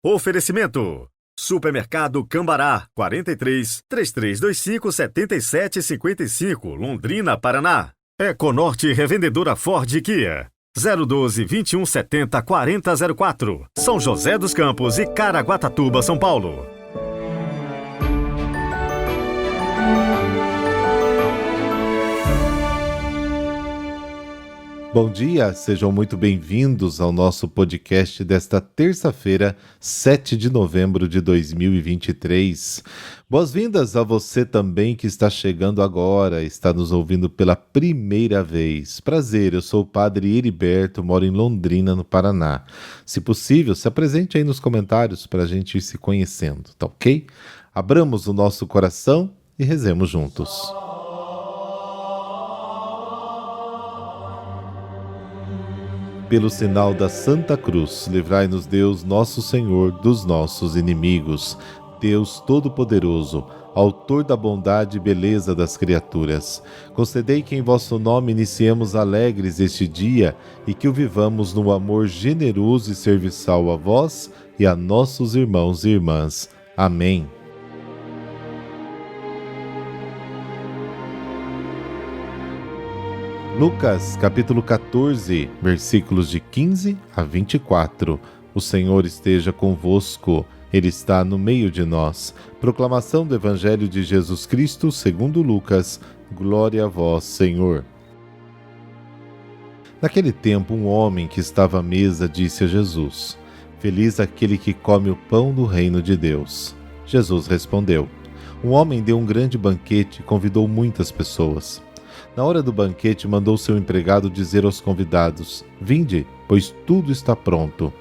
Oferecimento: Supermercado Cambará, 43 3325 7755, Londrina, Paraná. Econorte Revendedora Ford e Kia, 012 2170 4004, São José dos Campos e Caraguatatuba, São Paulo. Bom dia, sejam muito bem-vindos ao nosso podcast desta terça-feira, 7 de novembro de 2023. Boas-vindas a você também que está chegando agora, está nos ouvindo pela primeira vez. Prazer, eu sou o Padre Heriberto, moro em Londrina, no Paraná. Se possível, se apresente aí nos comentários para a gente ir se conhecendo, tá ok? Abramos o nosso coração e rezemos juntos. Pelo sinal da Santa Cruz, livrai-nos Deus, nosso Senhor, dos nossos inimigos. Deus Todo-Poderoso, Autor da bondade e beleza das criaturas, concedei que em vosso nome iniciemos alegres este dia e que o vivamos no amor generoso e serviçal a vós e a nossos irmãos e irmãs. Amém. Lucas, capítulo 14, versículos de 15 a 24. O Senhor esteja convosco, Ele está no meio de nós. Proclamação do Evangelho de Jesus Cristo, segundo Lucas. Glória a vós, Senhor. Naquele tempo, um homem que estava à mesa disse a Jesus: Feliz aquele que come o pão do reino de Deus. Jesus respondeu: Um homem deu um grande banquete e convidou muitas pessoas. Na hora do banquete, mandou seu empregado dizer aos convidados: Vinde, pois tudo está pronto.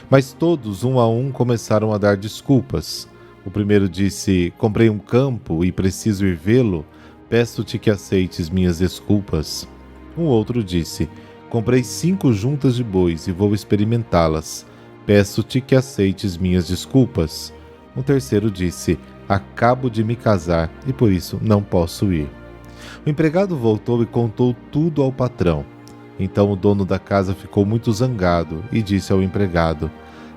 Mas todos, um a um, começaram a dar desculpas. O primeiro disse: Comprei um campo e preciso ir vê-lo. Peço-te que aceites minhas desculpas. Um outro disse: Comprei 5 juntas de bois e vou experimentá-las. Peço-te que aceites minhas desculpas. Um terceiro disse: Acabo de me casar e por isso não posso ir. O empregado voltou e contou tudo ao patrão. Então o dono da casa ficou muito zangado e disse ao empregado: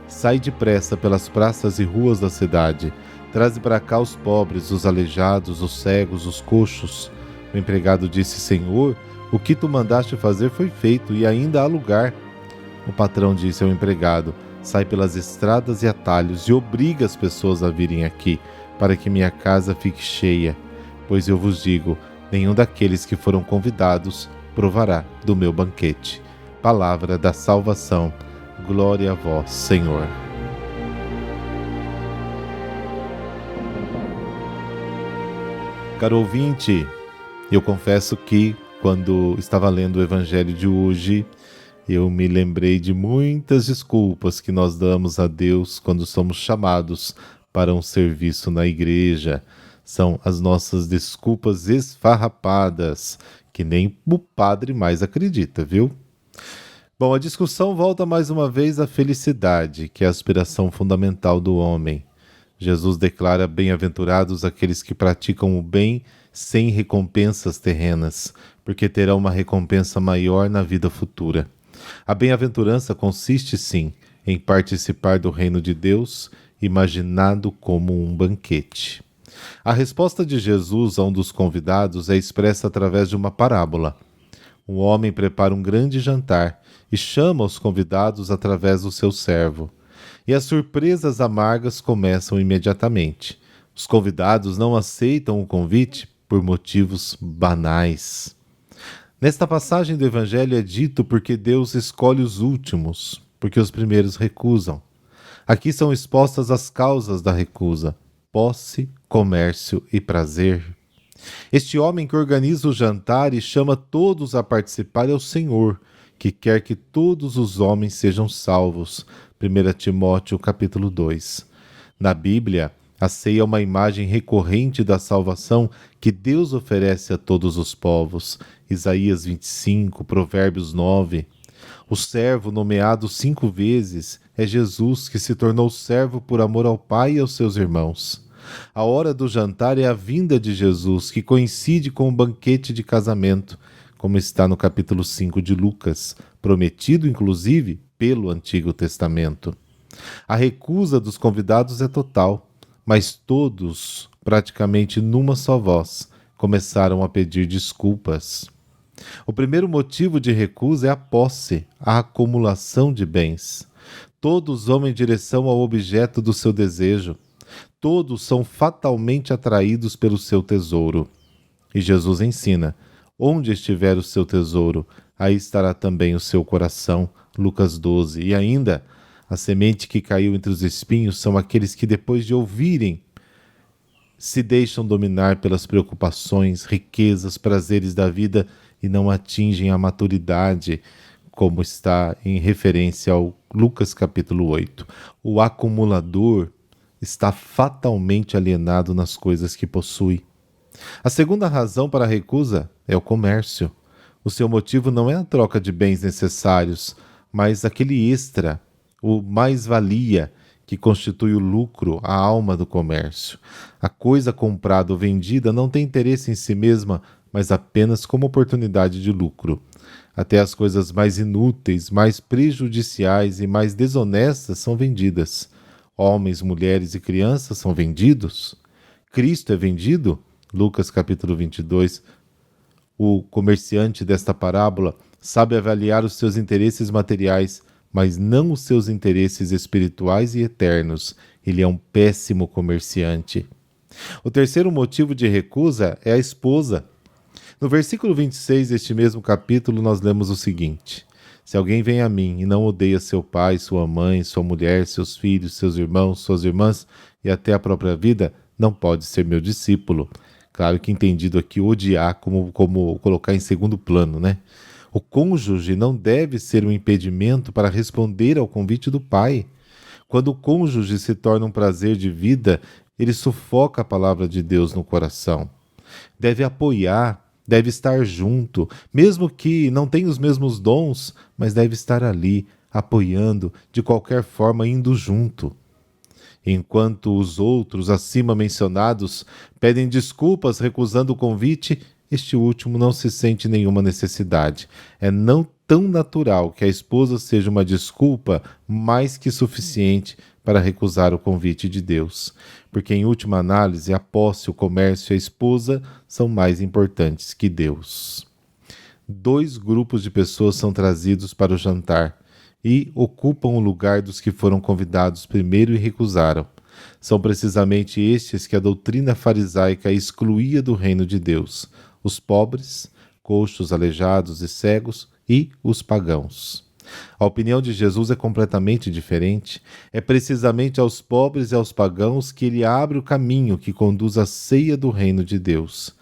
Sai depressa pelas praças e ruas da cidade. Traze para cá os pobres, os aleijados, os cegos, os coxos. O empregado disse: Senhor, o que tu mandaste fazer foi feito e ainda há lugar. O patrão disse ao empregado: Sai pelas estradas e atalhos e obriga as pessoas a virem aqui, para que minha casa fique cheia. Pois eu vos digo, nenhum daqueles que foram convidados provará do meu banquete. Palavra da salvação. Glória a vós, Senhor. Caro ouvinte, eu confesso que, quando estava lendo o Evangelho de hoje, eu me lembrei de muitas desculpas que nós damos a Deus quando somos chamados para um serviço na igreja. São as nossas desculpas esfarrapadas, que nem o padre mais acredita, viu? Bom, a discussão volta mais uma vez à felicidade, que é a aspiração fundamental do homem. Jesus declara: bem-aventurados aqueles que praticam o bem sem recompensas terrenas, porque terão uma recompensa maior na vida futura. A bem-aventurança consiste, sim, em participar do reino de Deus, imaginado como um banquete. A resposta de Jesus a um dos convidados é expressa através de uma parábola. Um homem prepara um grande jantar e chama os convidados através do seu servo. E as surpresas amargas começam imediatamente. Os convidados não aceitam o convite por motivos banais. Nesta passagem do Evangelho é dito porque Deus escolhe os últimos, porque os primeiros recusam. Aqui são expostas as causas da recusa: posse, comércio e prazer. Este homem que organiza o jantar e chama todos a participar é o Senhor, que quer que todos os homens sejam salvos. 1 Timóteo capítulo 2. Na Bíblia, a ceia é uma imagem recorrente da salvação que Deus oferece a todos os povos. Isaías 25, Provérbios 9. O servo, nomeado 5 vezes, é Jesus, que se tornou servo por amor ao Pai e aos seus irmãos. A hora do jantar é a vinda de Jesus, que coincide com o banquete de casamento, como está no capítulo 5 de Lucas, prometido inclusive pelo Antigo Testamento. A recusa dos convidados é total, mas todos, praticamente numa só voz, começaram a pedir desculpas. O primeiro motivo de recusa é a posse, a acumulação de bens. Todos vão em direção ao objeto do seu desejo. Todos são fatalmente atraídos pelo seu tesouro. E Jesus ensina: onde estiver o seu tesouro, aí estará também o seu coração. Lucas 12. E ainda, a semente que caiu entre os espinhos são aqueles que, depois de ouvirem, se deixam dominar pelas preocupações, riquezas, prazeres da vida e não atingem a maturidade, como está em referência ao Lucas capítulo 8. O acumulador está fatalmente alienado nas coisas que possui. A segunda razão para a recusa é o comércio. O seu motivo não é a troca de bens necessários, mas aquele extra, o mais-valia, que constitui o lucro, a alma do comércio. A coisa comprada ou vendida não tem interesse em si mesma, mas apenas como oportunidade de lucro. Até as coisas mais inúteis, mais prejudiciais e mais desonestas são vendidas. Homens, mulheres e crianças são vendidos. Cristo é vendido? Lucas capítulo 22. O comerciante desta parábola sabe avaliar os seus interesses materiais, mas não os seus interesses espirituais e eternos. Ele é um péssimo comerciante. O terceiro motivo de recusa é a esposa. No versículo 26 deste mesmo capítulo, nós lemos o seguinte: se alguém vem a mim e não odeia seu pai, sua mãe, sua mulher, seus filhos, seus irmãos, suas irmãs e até a própria vida, não pode ser meu discípulo. Claro que entendido aqui odiar como colocar em segundo plano, né? O cônjuge não deve ser um impedimento para responder ao convite do pai. Quando o cônjuge se torna um prazer de vida, ele sufoca a palavra de Deus no coração. Deve apoiar, deve estar junto, mesmo que não tenha os mesmos dons, mas deve estar ali, apoiando, de qualquer forma indo junto. Enquanto os outros acima mencionados pedem desculpas recusando o convite, este último não se sente nenhuma necessidade. É não tão natural que a esposa seja uma desculpa mais que suficiente para recusar o convite de Deus. Porque, em última análise, a posse, o comércio e a esposa são mais importantes que Deus. 2 grupos de pessoas são trazidos para o jantar e ocupam o lugar dos que foram convidados primeiro e recusaram. São precisamente estes que a doutrina farisaica excluía do reino de Deus: os pobres, coxos, aleijados e cegos, e os pagãos. A opinião de Jesus é completamente diferente. É precisamente aos pobres e aos pagãos que ele abre o caminho que conduz à ceia do reino de Deus.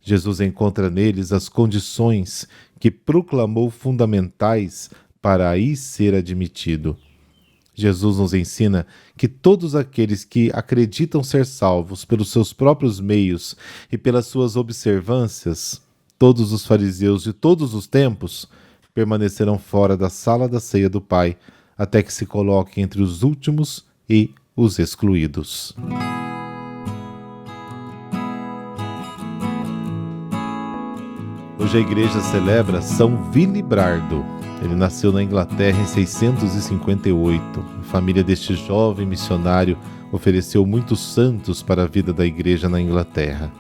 Jesus encontra neles as condições que proclamou fundamentais para aí ser admitido. Jesus nos ensina que todos aqueles que acreditam ser salvos pelos seus próprios meios e pelas suas observâncias, todos os fariseus de todos os tempos, permanecerão fora da sala da ceia do Pai, até que se coloquem entre os últimos e os excluídos. Hoje a igreja celebra São Wilibrardo. Ele nasceu na Inglaterra em 658. A família deste jovem missionário ofereceu muitos santos para a vida da igreja na Inglaterra.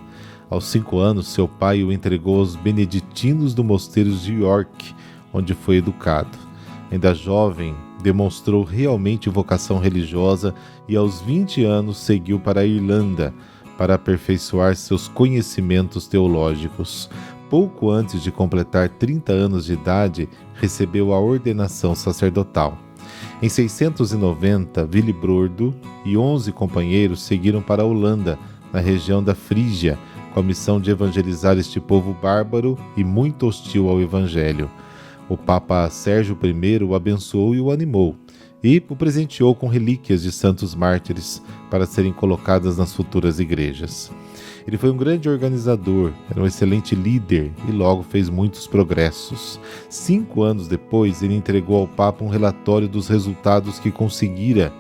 Aos 5 anos, seu pai o entregou aos beneditinos do mosteiro de York, onde foi educado. Ainda jovem, demonstrou realmente vocação religiosa e aos 20 anos seguiu para a Irlanda para aperfeiçoar seus conhecimentos teológicos. Pouco antes de completar 30 anos de idade, recebeu a ordenação sacerdotal. Em 690, Wilibrordo e 11 companheiros seguiram para a Holanda, na região da Frígia, com a missão de evangelizar este povo bárbaro e muito hostil ao evangelho. O Papa Sérgio I o abençoou e o animou, e o presenteou com relíquias de santos mártires para serem colocadas nas futuras igrejas. Ele foi um grande organizador, era um excelente líder e logo fez muitos progressos. 5 anos depois, ele entregou ao Papa um relatório dos resultados que conseguira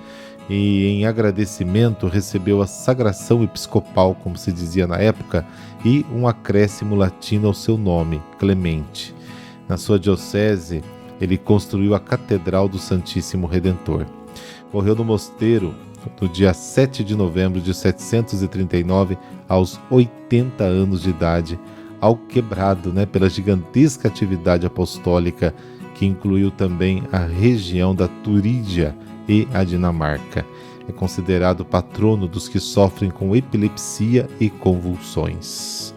e, em agradecimento, recebeu a sagração episcopal, como se dizia na época, e um acréscimo latino ao seu nome, Clemente. Na sua diocese, ele construiu a Catedral do Santíssimo Redentor. Morreu no mosteiro no dia 7 de novembro de 739, aos 80 anos de idade, alquebrado, pela gigantesca atividade apostólica que incluiu também a região da Turídia e a Dinamarca. É considerado patrono dos que sofrem com epilepsia e convulsões.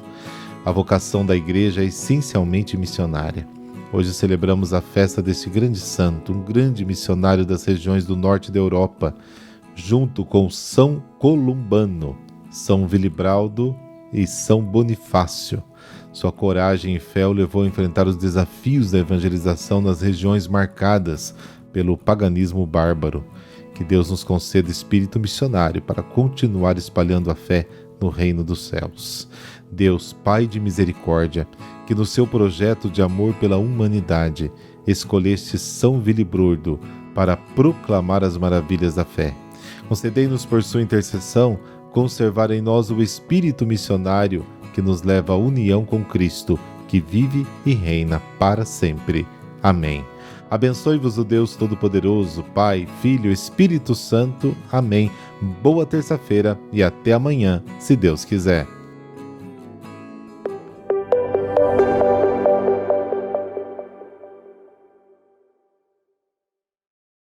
A vocação da Igreja é essencialmente missionária. Hoje celebramos a festa deste grande santo, um grande missionário das regiões do norte da Europa, junto com São Columbano, São Wilibraldo e São Bonifácio. Sua coragem e fé o levou a enfrentar os desafios da evangelização nas regiões marcadas pelo paganismo bárbaro. Que Deus nos conceda espírito missionário para continuar espalhando a fé no reino dos céus. Deus, Pai de misericórdia, que no seu projeto de amor pela humanidade escolheste São Wilibrordo para proclamar as maravilhas da fé. Concedei-nos por sua intercessão conservar em nós o espírito missionário que nos leva à união com Cristo, que vive e reina para sempre. Amém. Abençoe-vos o Deus Todo-Poderoso, Pai, Filho e Espírito Santo. Amém. Boa terça-feira e até amanhã, se Deus quiser.